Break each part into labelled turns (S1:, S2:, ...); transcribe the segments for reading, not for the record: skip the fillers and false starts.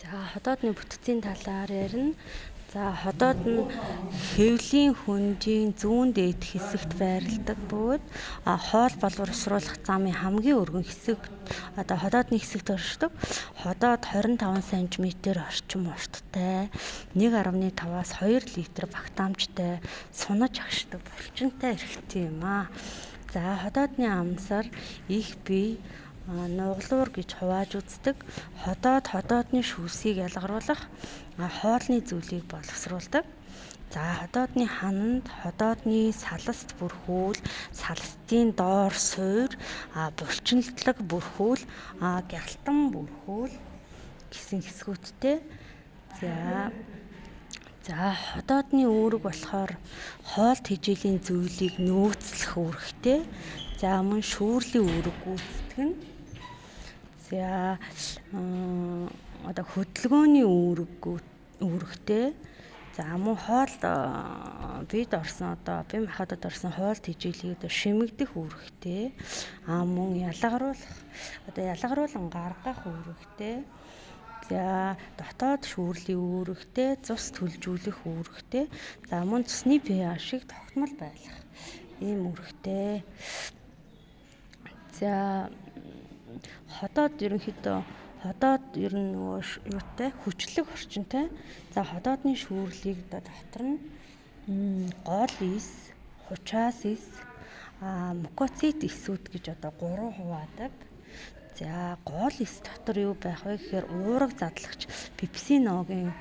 S1: За хотоодны бүтцийн талаар ярина. За хотоод нь хэвлийн хөндийн зүүн дээд хэсэгт байрладаг бөгөөд хоол боловсруулах замын хамгийн өргөн хэсэг хотоодны хэсэгт оршдог. Хотоод 25 см орчим урттай 1.5-аас 2 литр багтаамжтай сунаж агшдаг булчинтай эрхтэй юм аа. За хотоодны амсар их бие нуглуур гэж хувааж үздэг. Хотоодны шүүсийг ялгаруулах хоолны зүйлийг боловсруулдаг. За хотоодны хананд хотоодны саласт бүрхүүл, салстын доор суур, булчинлаг бүрхүүл, гялтан бүрхүүл гэсэн хэсгүүдтэй. За хотоодны үүрэг болохоор хоол тэжээлийн зүйлийг нөөцлөх үүрэгтэй. За мөн шүүрлийн үүрэг гүйцэтгэх нь. За хөдөлгөөний үүрэгтэй. За мөн хоол бид орсон бие махбодод орсон хоол тэжээлийг шимэгдэх үүрэгтэй. Мөн ялгаруулан гаргах үүрэгтэй. За дотоод шүүрлийн үүрэгтэй, цус төлжүүлэх үүрэгтэй. За мөн цусны pH шиг тогтмол байлгах ийм үүрэгтэй. За хотоод ерөнхийдөө ер нь юутай хүчлэг орчинтай. За хотоодны шүүрлийг дотор нь гол ис, хучаас ис, мукоцит эсүүд гэж 3 хуваадаг. За гол ис дотор юу байх вэ гэхээр уураг задлагч пепсиногийн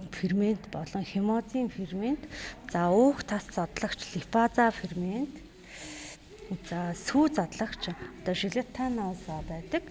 S1: фермент болон хемозин фермент, за уух тас задлагч липаза фермент, за сүү задлагч желатиноз байдаг.